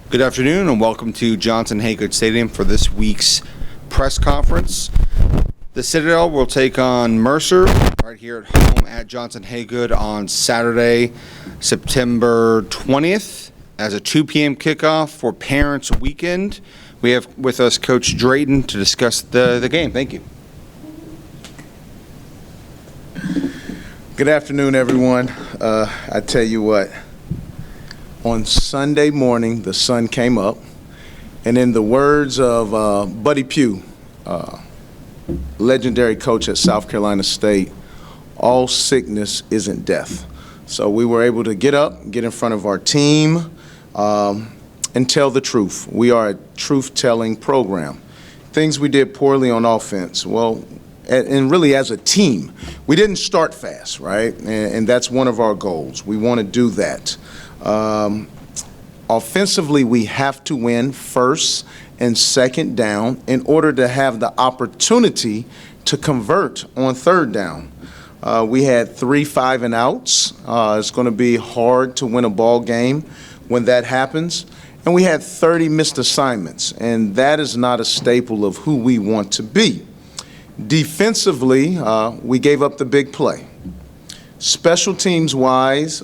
Good afternoon and welcome to Johnson-Haygood Stadium for this week's press conference. The Citadel will take on Mercer right here at home at Johnson-Haygood on Saturday, September 20th as a 2 p.m. kickoff for Parents Weekend. We have with us Coach Drayton to discuss the game. Thank you. Good afternoon, everyone. I tell you what. On Sunday morning, the sun came up, and in the words of Buddy Pugh, legendary coach at South Carolina State, all sickness isn't death. So we were able to get up, get in front of our team, and tell the truth. We are a truth-telling program. Things we did poorly on offense, well, and really as a team, we didn't start fast, right? And that's one of our goals. We want to do that. Offensively, we have to win first and second down in order to have the opportunity to convert on third down. We had 3 5-and-outs. It's going to be hard to win a ball game when that happens. And we had 30 missed assignments, and that is not a staple of who we want to be. Defensively, we gave up the big play. Special teams-wise,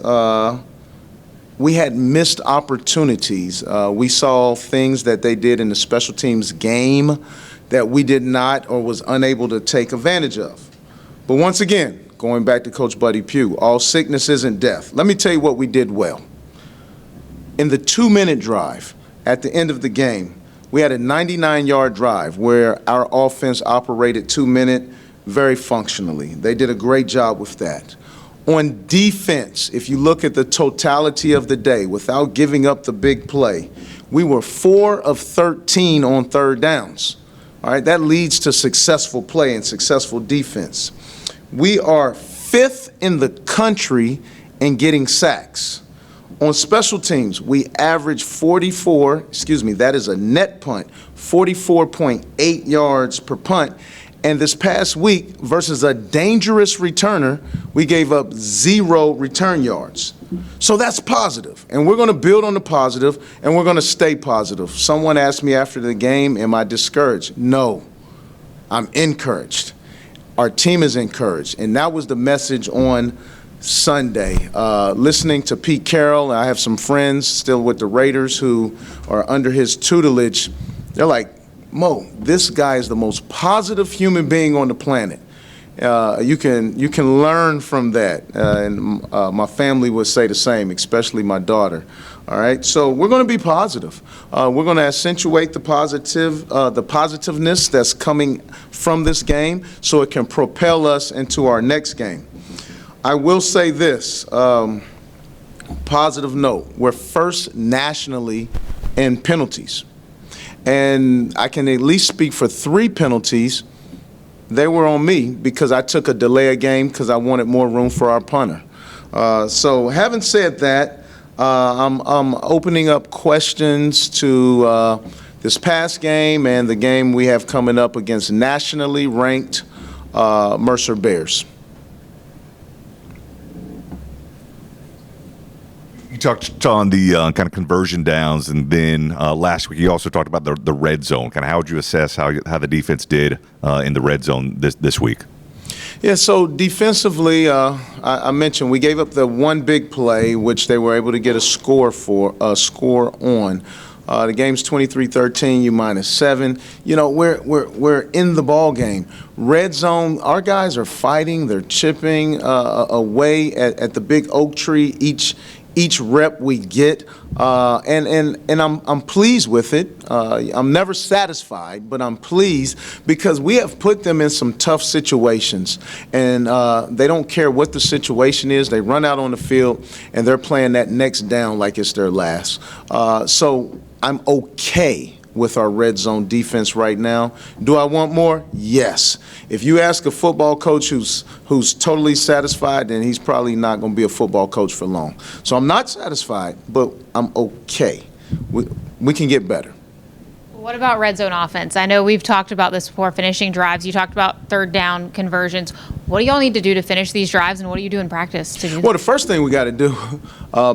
we had missed opportunities. We saw things that they did in the special teams game that we did not or was unable to take advantage of. But once again, going back to Coach Buddy Pugh, all sickness isn't death. Let me tell you what we did well. In the 2-minute drive at the end of the game, we had a 99-yard drive where our offense operated 2-minute very functionally. They did a great job with that. On defense, if you look at the totality of the day, without giving up the big play, we were 4 of 13 on third downs. All right, that leads to successful play and successful defense. We are 5th in the country in getting sacks. On special teams, we average that is a net punt, 44.8 yards per punt. And this past week, versus a dangerous returner, we gave up 0 return yards. So that's positive. And we're going to build on the positive, and we're going to stay positive. Someone asked me after the game, am I discouraged? No, I'm encouraged. Our team is encouraged. And that was the message on Sunday. Listening to Pete Carroll, I have some friends still with the Raiders who are under his tutelage. They're like, Mo, this guy is the most positive human being on the planet. You can learn from that, and my family would say the same, especially my daughter. All right, so we're going to be positive. We're going to accentuate the positiveness that's coming from this game, so it can propel us into our next game. I will say this, positive note: we're first nationally in penalties. And I can at least speak for 3 penalties. They were on me because I took a delay of game because I wanted more room for our punter. So having said that, I'm opening up questions to this past game and the game we have coming up against nationally ranked Mercer Bears. You talked on the kind of conversion downs, and then last week you also talked about the red zone. Kind of how would you assess how the defense did in the red zone this week? Yeah, so defensively, I mentioned we gave up the one big play, which they were able to get a score on. The game's 23-13, you -7. You know, we're in the ball game. Red zone, our guys are fighting. They're chipping away at the big oak tree each rep we get, and I'm pleased with it. I'm never satisfied, but I'm pleased because we have put them in some tough situations, and they don't care what the situation is. They run out on the field, and they're playing that next down like it's their last. So I'm okay with our red zone defense right now. Do I want more? Yes. If you ask a football coach who's totally satisfied, then he's probably not going to be a football coach for long. So I'm not satisfied, but I'm okay. We can get better. What about red zone offense? I know we've talked about this before, finishing drives. You talked about third down conversions. What do y'all need to do to finish these drives, and what do you do in practice to do Well, the first thing we got to do,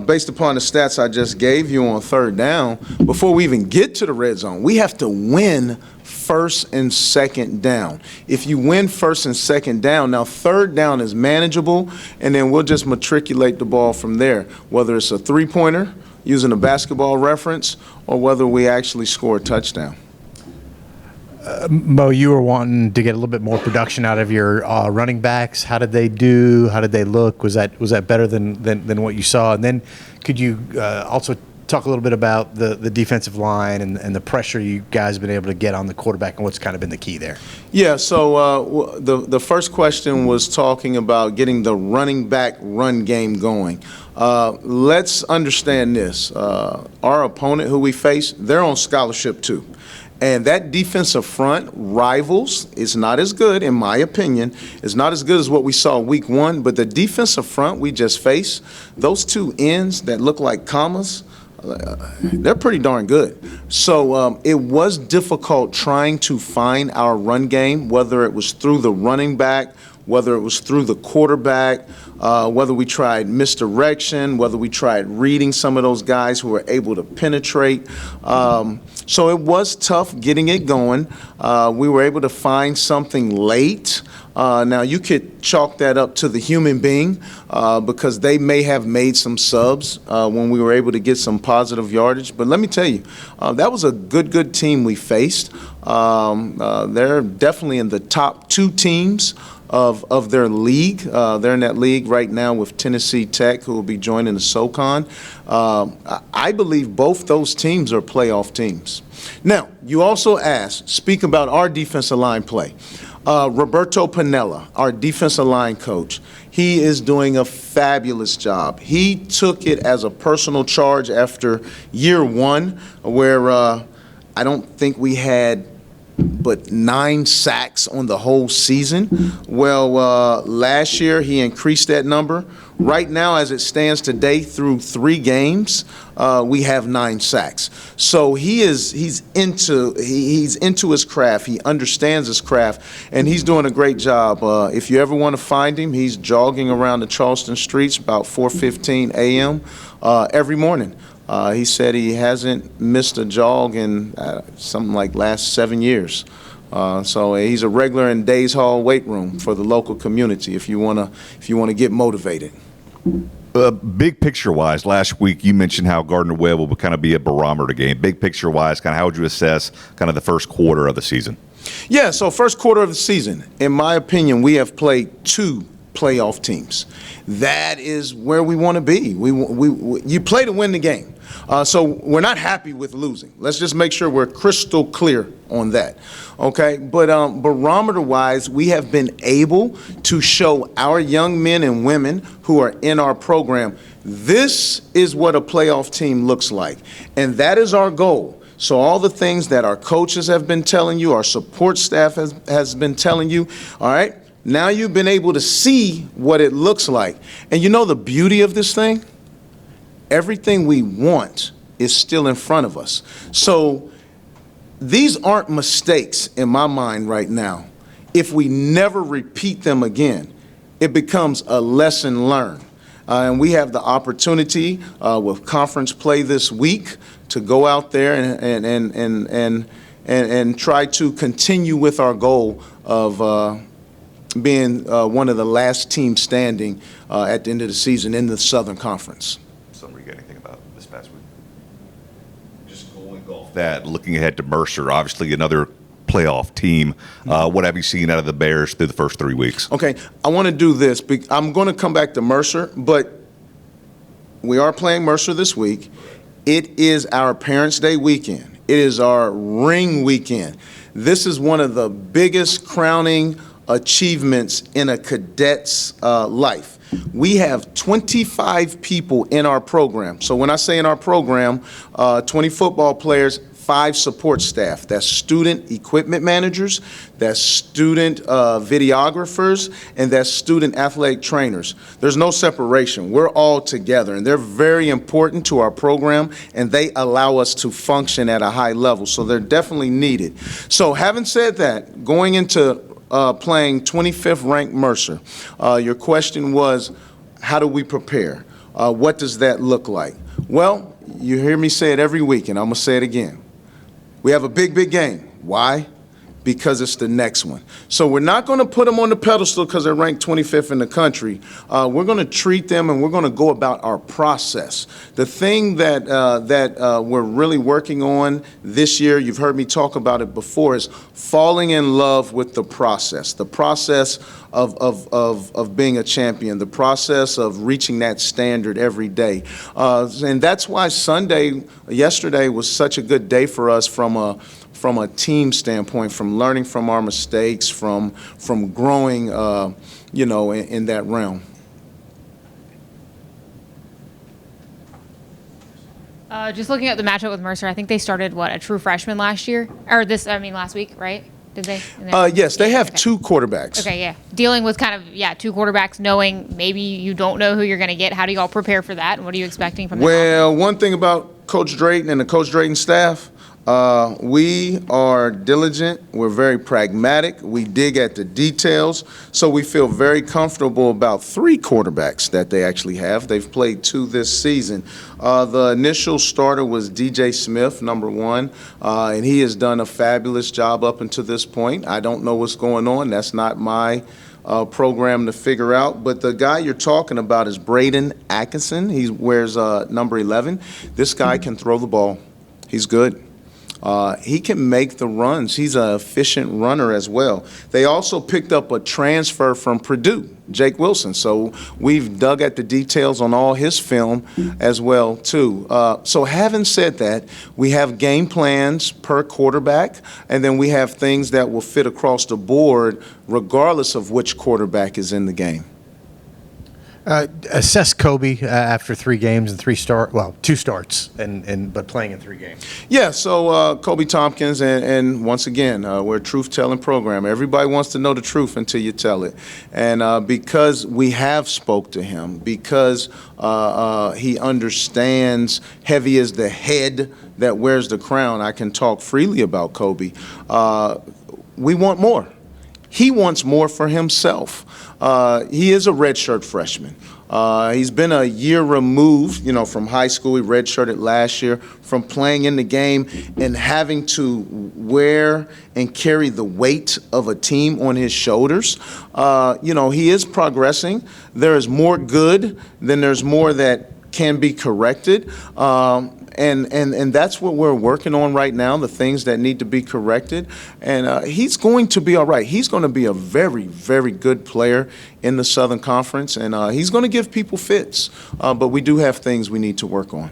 based upon the stats I just gave you on third down, before we even get to the red zone, we have to win first and second down. If you win first and second down, now third down is manageable, and then we'll just matriculate the ball from there, whether it's a three-pointer, using a basketball reference, or whether we actually score a touchdown. Mo, you were wanting to get a little bit more production out of your running backs. How did they do? How did they look? Was that better than what you saw? And then could you also talk a little bit about the defensive line and the pressure you guys have been able to get on the quarterback and what's kind of been the key there? Yeah, so the first question was talking about getting the running back run game going. Let's understand this. Our opponent who we face, they're on scholarship too. And that defensive front, Rivals, is not as good, in my opinion. It's not as good as what we saw week one, but the defensive front we just faced, those two ends that look like commas, they're pretty darn good. So it was difficult trying to find our run game, whether it was through the running back, whether it was through the quarterback, whether we tried misdirection, whether we tried reading some of those guys who were able to penetrate. So it was tough getting it going. We were able to find something late. Now, you could chalk that up to the human being because they may have made some subs when we were able to get some positive yardage. But let me tell you, that was a good team we faced. They're definitely in the top two teams of their league. They're in that league right now with Tennessee Tech, who will be joining the SoCon. I believe both those teams are playoff teams. Now, you also asked, speak about our defensive line play. Roberto Pinella, our defensive line coach, he is doing a fabulous job. He took it as a personal charge after year one, where I don't think we had but 9 sacks on the whole season. Well, last year he increased that number. Right now, as it stands today, through 3 games, we have 9 sacks. So he's into his craft. He understands his craft, and he's doing a great job. If you ever want to find him, he's jogging around the Charleston streets about 4:15 a.m. Every morning. He said he hasn't missed a jog in something like last 7 years. So he's a regular in Days Hall weight room for the local community if you want to get motivated. Big picture-wise, last week you mentioned how Gardner-Webb will kind of be a barometer game. Big picture-wise, kind of how would you assess kind of the first quarter of the season? Yeah, so first quarter of the season, in my opinion, we have played 2 playoff teams. That is where we want to be. You play to win the game. So we're not happy with losing. Let's just make sure we're crystal clear on that. Okay, but barometer-wise, we have been able to show our young men and women who are in our program, this is what a playoff team looks like. And that is our goal. So all the things that our coaches have been telling you, our support staff has been telling you, all right, now you've been able to see what it looks like. And you know the beauty of this thing? Everything we want is still in front of us. So these aren't mistakes in my mind right now. If we never repeat them again, it becomes a lesson learned. And we have the opportunity with conference play this week to go out there and try to continue with our goal of being one of the last teams standing at the end of the season in the Southern Conference. Somebody got anything about this past week? Just going off that, looking ahead to Mercer, obviously another playoff team. What have you seen out of the Bears through the first 3 weeks? Okay, I want to do this. I'm going to come back to Mercer, but we are playing Mercer this week. It is our Parents' Day weekend. It is our ring weekend. This is one of the biggest crowning achievements in a cadet's life. We have 25 people in our program. So when I say in our program, 20 football players, 5 support staff. That's student equipment managers, that's student videographers, and that's student athletic trainers. There's no separation. We're all together, and they're very important to our program, and they allow us to function at a high level. So they're definitely needed. So having said that, going into playing 25th ranked Mercer. Your question was, how do we prepare? What does that look like? Well, you hear me say it every week, and I'm going to say it again. We have a big, big game. Why? Because it's the next one. So we're not going to put them on the pedestal because they're ranked 25th in the country. We're going to treat them, and we're going to go about our process. The thing that we're really working on this year, you've heard me talk about it before, is falling in love with the process of being a champion, the process of reaching that standard every day. And that's why yesterday was such a good day for us from a team standpoint, from learning from our mistakes, from growing, in that realm. Just looking at the matchup with Mercer, I think they started a true freshman last week, right? Did they? Yes, they have okay. 2 quarterbacks. Okay, yeah. Dealing with 2 quarterbacks, knowing maybe you don't know who you're going to get. How do you all prepare for that, and what are you expecting from them? Well, one thing about Coach Drayton and the Coach Drayton staff, we are diligent. We're very pragmatic. We dig at the details. So we feel very comfortable about 3 quarterbacks that they actually have. They've played 2 this season. The initial starter was DJ Smith, number 1, and he has done a fabulous job up until this point. I don't know what's going on. That's not my program to figure out. But the guy you're talking about is Drayton Atkinson. He wears number 11. This guy can throw the ball. He's good. He can make the runs. He's an efficient runner as well. They also picked up a transfer from Purdue, Jake Wilson. So we've dug at the details on all his film as well, too. So having said that, we have game plans per quarterback, and then we have things that will fit across the board regardless of which quarterback is in the game. Assess Kobe after 3 games and 2 starts, but playing in 3 games. Yeah, so Kobe Tomkins, and once again, we're a truth-telling program. Everybody wants to know the truth until you tell it. And because we have spoke to him, because he understands heavy is the head that wears the crown, I can talk freely about Kobe. We want more. He wants more for himself. He is a redshirt freshman. He's been a year removed, from high school. He redshirted last year, from playing in the game and having to wear and carry the weight of a team on his shoulders. He is progressing. There is more good than there's more that can be corrected. And that's what we're working on right now, the things that need to be corrected. And he's going to be all right. He's going to be a very, very good player in the Southern Conference, and he's going to give people fits. But we do have things we need to work on.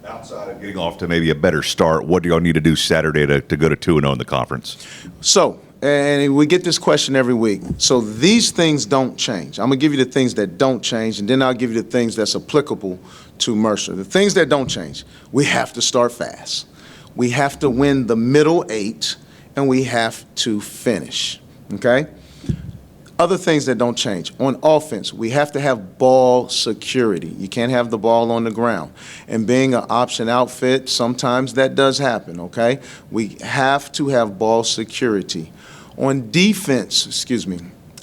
Outside of getting off to maybe a better start, what do y'all need to do Saturday to go to 2-0 in the conference? So, and we get this question every week. So these things don't change. I'm going to give you the things that don't change, and then I'll give you the things that's applicable to Mercer. The things that don't change, we have to start fast. We have to win the middle 8, and we have to finish, okay? Other things that don't change. On offense, we have to have ball security. You can't have the ball on the ground. And being an option outfit, sometimes that does happen, okay? We have to have ball security. On defense,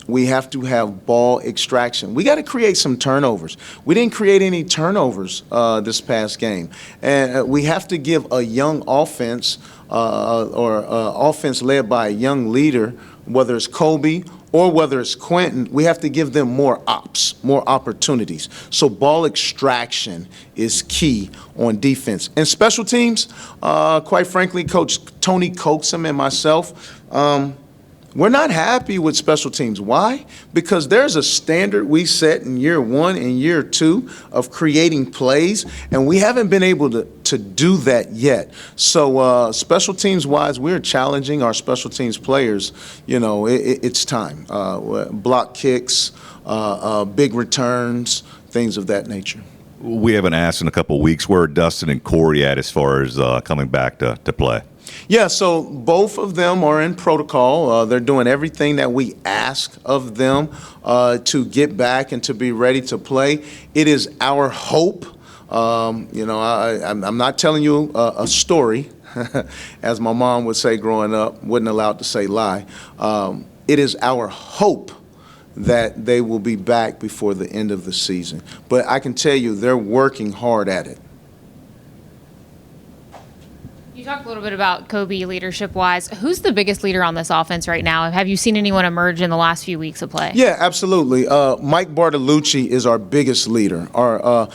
we have to have ball extraction. We got to create some turnovers. We didn't create any turnovers this past game. And we have to give a young offense or offense led by a young leader, whether it's Kobe or whether it's Quentin, we have to give them more opportunities. So ball extraction is key on defense. And special teams, quite frankly, Coach Tony Coaxum and myself, we're not happy with special teams. Why? Because there's a standard we set in year 1 and year 2 of creating plays, and we haven't been able to do that yet. So special teams-wise, we're challenging our special teams players. It's time. Block kicks, big returns, things of that nature. We haven't asked in a couple of weeks. Where are Dustin and Corey at as far as coming back to play? Yeah, so both of them are in protocol. They're doing everything that we ask of them to get back and to be ready to play. It is our hope. I'm not telling you a story, as my mom would say growing up, wasn't allowed to say lie. It is our hope that they will be back before the end of the season. But I can tell you, they're working hard at it. You talked a little bit about Kobe leadership-wise. Who's the biggest leader on this offense right now? Have you seen anyone emerge in the last few weeks of play? Yeah, absolutely. Mike Bartolucci is our biggest leader. I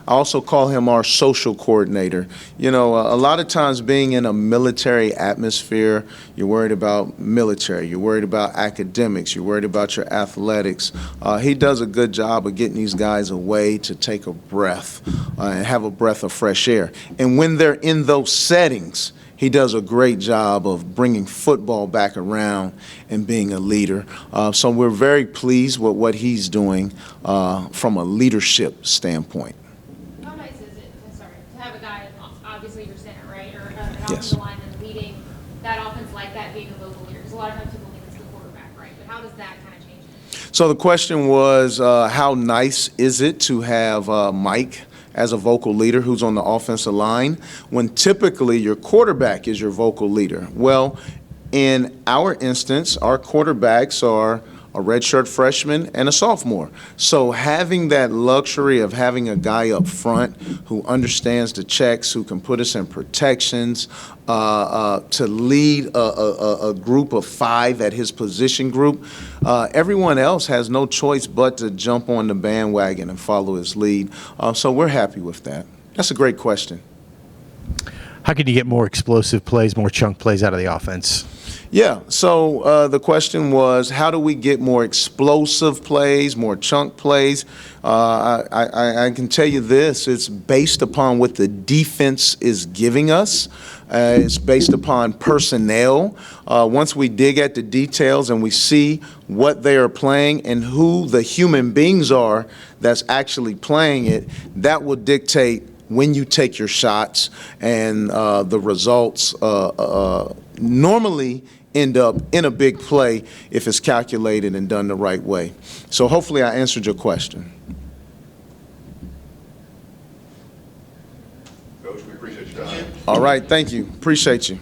also call him our social coordinator. A lot of times being in a military atmosphere, you're worried about military, you're worried about academics, you're worried about your athletics. He does a good job of getting these guys away to take a breath and have a breath of fresh air. And when they're in those settings, he does a great job of bringing football back around and being a leader. So we're very pleased with what he's doing from a leadership standpoint. How nice is it, to have a guy, obviously your center, right, or an Yes. offensive lineman leading that offense like that, being a vocal leader? Because a lot of times people think it's the quarterback, right? But how does that kind of change it? So the question was, how nice is it to have Mike as a vocal leader who's on the offensive line when typically your quarterback is your vocal leader? Well, in our instance, our quarterbacks are a redshirt freshman and a sophomore. So having that luxury of having a guy up front who understands the checks, who can put us in protections, to lead a group of 5 at his position group, everyone else has no choice but to jump on the bandwagon and follow his lead. So we're happy with that. That's a great question. How can you get more explosive plays, more chunk plays out of the offense? Yeah, so the question was, how do we get more explosive plays, more chunk plays? I can tell you this, it's based upon what the defense is giving us. It's based upon personnel. Once we dig at the details and we see what they are playing and who the human beings are that's actually playing it, that will dictate when you take your shots, and the results normally end up in a big play if it's calculated and done the right way. So hopefully I answered your question. Coach, we appreciate your time. All right, thank you. Appreciate you.